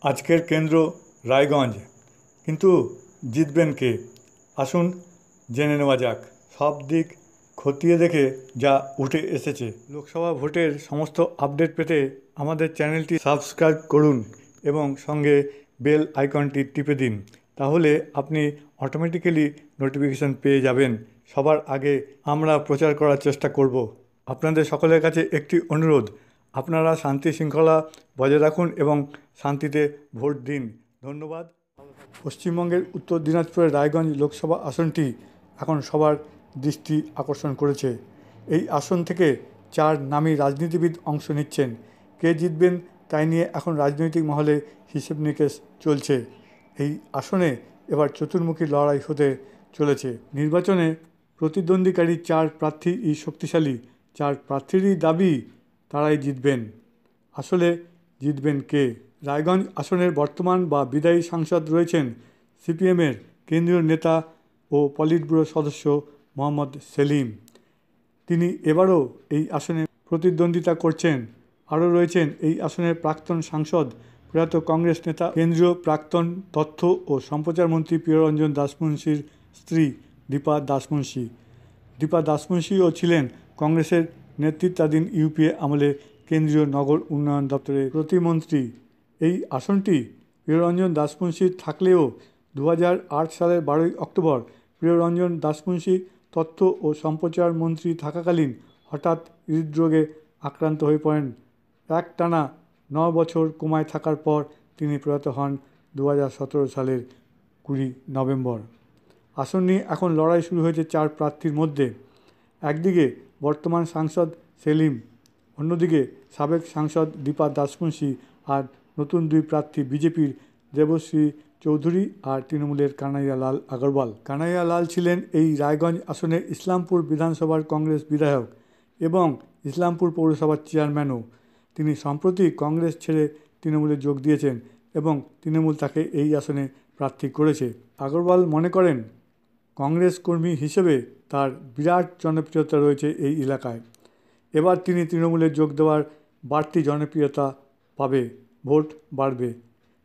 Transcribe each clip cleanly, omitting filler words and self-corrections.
আজকের কেন্দ্র রায়গঞ্জ, কিন্তু জিতবেন কে? আসুন জেনে নেওয়া যাক। সব দিক খতিয়ে দেখে যা উঠে এসেছে। লোকসভা ভোটের সমস্ত আপডেট পেতে আমাদের চ্যানেলটি সাবস্ক্রাইব করুন এবং সঙ্গে বেল আইকনটি টিপে দিন। তাহলে আপনি অটোমেটিক্যালি নোটিফিকেশান পেয়ে যাবেন সবার আগে। আমরা প্রচার করার চেষ্টা করব। আপনাদের সকলের কাছে একটি অনুরোধ, আপনারা শান্তি শৃঙ্খলা বজায় রাখুন এবং শান্তিতে ভোট দিন। ধন্যবাদ। পশ্চিমবঙ্গের উত্তর দিনাজপুরের রায়গঞ্জ লোকসভা আসনটি এখন সবার দৃষ্টি আকর্ষণ করেছে। এই আসন থেকে 4 নামী রাজনীতিবিদ অংশ নিচ্ছেন। কে জিতবেন তাই নিয়ে এখন রাজনৈতিক মহলে হিসেব নিকেশ চলছে। এই আসনে এবার চতুর্মুখী লড়াই হতে চলেছে। নির্বাচনে প্রতিদ্বন্দ্বীকারী 4 প্রার্থীই শক্তিশালী। 4 প্রার্থীরই দাবি তারাই জিতবেন। আসলে জিতবেন কে? রায়গঞ্জ আসনের বর্তমান বা বিদায়ী সাংসদ রয়েছেন সিপিএমের কেন্দ্রীয় নেতা ও পলিট ব্যুরো সদস্য মোহাম্মদ সেলিম। তিনি এবারও এই আসনে প্রতিদ্বন্দ্বিতা করছেন। আরও রয়েছেন এই আসনের প্রাক্তন সাংসদ, প্রয়াত কংগ্রেস নেতা, কেন্দ্রীয় প্রাক্তন তথ্য ও সম্প্রচার মন্ত্রী প্রিয়রঞ্জন দাসমুন্সির স্ত্রী দীপা দাসমুন্সি। দীপা দাসমুন্সিও ছিলেন কংগ্রেসের নেতৃত্বাধীন ইউপিএ আমলে কেন্দ্রীয় নগর উন্নয়ন দপ্তরের প্রতিমন্ত্রী। এই আসনটি প্রিয়রঞ্জন দাসমুন্সির থাকলেও 2008 সালের 12ই অক্টোবর প্রিয়রঞ্জন দাসমুন্সি তথ্য ও সম্প্রচার মন্ত্রী থাকাকালীন হঠাৎ হৃদরোগে আক্রান্ত হয়ে পড়েন। একটানা 9 বছর কোমায় থাকার পর তিনি প্রয়াত হন 2017 সালের 20 নভেম্বর। আসন নিয়ে এখন লড়াই শুরু হয়েছে 4 প্রার্থীর মধ্যে। একদিকে বর্তমান সাংসদ সেলিম, অন্যদিকে সাবেক সাংসদ দীপা দাসমুন্সি আর নতুন 2 প্রার্থী বিজেপির দেবশ্রী চৌধুরী আর তৃণমূলের কানাইয়া লাল আগরওয়াল। কানাইয়া লাল ছিলেন এই রায়গঞ্জ আসনের ইসলামপুর বিধানসভার কংগ্রেস বিধায়ক এবং ইসলামপুর পৌরসভার চেয়ারম্যানও। তিনি সম্প্রতি কংগ্রেস ছেড়ে তৃণমূলে যোগ দিয়েছেন এবং তৃণমূল তাকে এই আসনে প্রার্থী করেছে। আগরওয়াল মনে করেন, কংগ্রেস কর্মী হিসেবে তার বিরাট জনপ্রিয়তা রয়েছে এই এলাকায়। এবার তিনি তৃণমূলে যোগ দেওয়ার বাড়তি জনপ্রিয়তা পাবে, ভোট বাড়বে।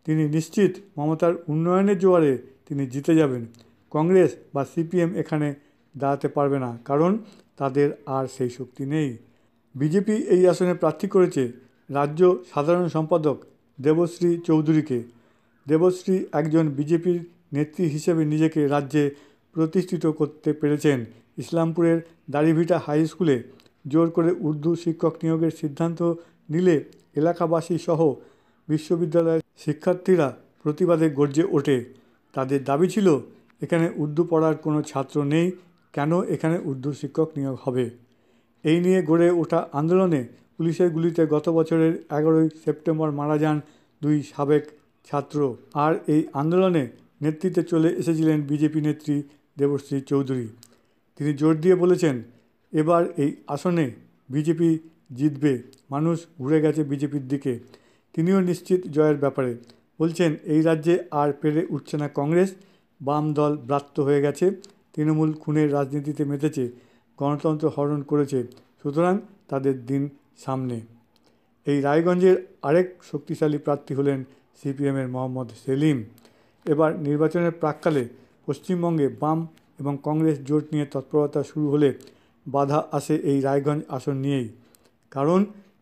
তিনি নিশ্চিত মমতার উন্নয়নের জোয়ারে তিনি জিতে যাবেন। কংগ্রেস বা সিপিএম এখানে দাঁড়াতে পারবে না, কারণ তাদের আর সেই শক্তি নেই। বিজেপি এই আসনে প্রার্থী করেছে রাজ্য সাধারণ সম্পাদক দেবশ্রী চৌধুরীকে। দেবশ্রী একজন বিজেপির নেত্রী হিসেবে নিজেকে রাজ্যে প্রতিষ্ঠিত করতে পেরেছেন। ইসলামপুরের দাড়িভিটা হাই স্কুলে জোর করে উর্দু শিক্ষক নিয়োগের সিদ্ধান্ত নিলে এলাকাবাসী সহ বিশ্ববিদ্যালয়ের শিক্ষার্থীরা প্রতিবাদে গর্জে ওঠে। তাদের দাবি ছিল, এখানে উর্দু পড়ার কোনো ছাত্র নেই, কেন এখানে উর্দু শিক্ষক নিয়োগ হবে? এই নিয়ে গড়ে ওঠা আন্দোলনে পুলিশের গুলিতে গত বছরের 11ই সেপ্টেম্বর মারা যান 2 সাবেক ছাত্র। আর এই আন্দোলনে নেতৃত্বে চলে এসেছিলেন বিজেপি নেত্রী দেবশ্রী চৌধুরী। তিনি জোর দিয়ে বলেছেন, এবার এই আসনে বিজেপি জিতবে, মানুষ ঘুরে গেছে বিজেপির দিকে। তিনিও নিশ্চিত জয়ের ব্যাপারে। বলছেন, এই রাজ্যে আর পেরে উঠছে না কংগ্রেস, বাম দল ব্রাত্য হয়ে গেছে, তৃণমূল খুনের রাজনীতিতে মেতেছে, গণতন্ত্র হরণ করেছে, সুতরাং তাদের দিন সামনে। এই রায়গঞ্জের আরেক শক্তিশালী প্রার্থী হলেন সিপিএমের মোহাম্মদ সেলিম। এবার নির্বাচনের প্রাক্কালে পশ্চিমবঙ্গে বাম এবং কংগ্রেস জোট নিয়ে তৎপরতা শুরু হলে বাধা আসে এই রায়গঞ্জ আসন নিয়েই। কারণ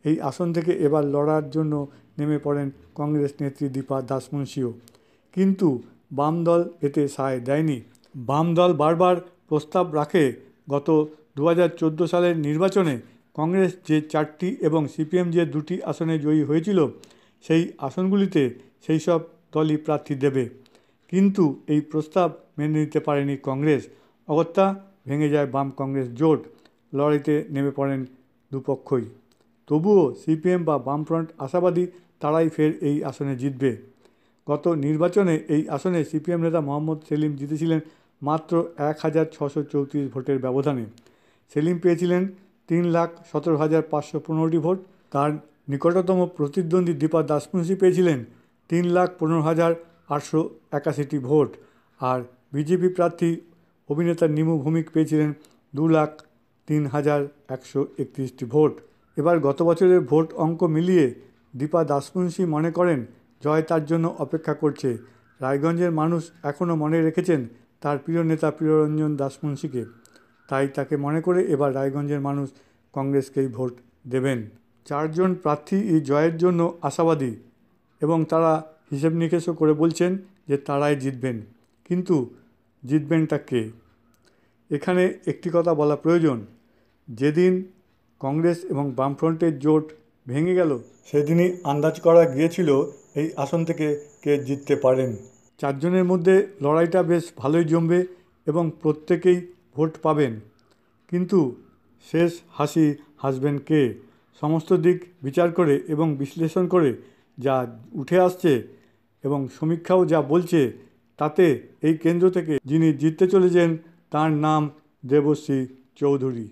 এই আসন থেকে এবার লড়ার জন্য নেমে পড়েন কংগ্রেস নেত্রী দীপা দাসমুন্সিও। কিন্তু বাম দল এতে সায় দেয়নি। বাম দল বারবার প্রস্তাব রাখে, গত 2014 সালের নির্বাচনে কংগ্রেস যে 4টি এবং সিপিএম যে 2টি আসনে জয়ী হয়েছিল, সেই আসনগুলিতে সেই সব দলই প্রার্থী দেবে। কিন্তু এই প্রস্তাব মেনে নিতে পারেনি কংগ্রেস। অগত্যা ভেঙে যায় বাম কংগ্রেস জোট। লড়াইতে নেমে পড়েন দুপক্ষই। তবুও সিপিএম বা বামফ্রন্ট আশাবাদী তারাই ফের এই আসনে জিতবে। গত নির্বাচনে এই আসনে সিপিএম নেতা মোহাম্মদ সেলিম জিতেছিলেন মাত্র 1634 ভোটের ব্যবধানে। সেলিম পেয়েছিলেন 3,17,515টি ভোট। তার নিকটতম প্রতিদ্বন্দ্বী দীপা দাসমুন্সি পেয়েছিলেন 3,15,881টি ভোট। আর বিজেপি প্রার্থী অভিনেতা নিমু ভৌমিক পেয়েছিলেন 2,03,131টি ভোট। এবার গত বছরের ভোট অঙ্ক মিলিয়ে দীপা দাসমুন্সি মনে করেন, জয় তার জন্য অপেক্ষা করছে। রায়গঞ্জের মানুষ এখনও মনে রেখেছেন তার প্রিয় নেতা প্রিয়রঞ্জন দাসমুন্সিকে। তাই তাকে মনে করে এবার রায়গঞ্জের মানুষ কংগ্রেসকেই ভোট দেবেন। 4 জন প্রার্থী এই জয়ের জন্য আশাবাদী এবং তারা হিসেব নিকেশও করে বলছেন যে তারাই জিতবেন। কিন্তু জিতবেনটা কে? এখানে একটি কথা বলা প্রয়োজন, যেদিন কংগ্রেস এবং বামফ্রন্টের জোট ভেঙে গেল সেদিনই আন্দাজ করা গিয়েছিল এই আসন থেকে কে জিততে পারেন। 4 জনের মধ্যে লড়াইটা বেশ ভালোই জমবে এবং প্রত্যেকেই ভোট পাবেন। কিন্তু শেষ হাসি হাসবেন কে? সমস্ত দিক বিচার করে এবং বিশ্লেষণ করে যা উঠে আসছে এবং সমীক্ষাও যা বলছে, তাতে এই কেন্দ্র থেকে যিনি জিততে চলেছেন তার নাম দেবশ্রী চৌধুরী।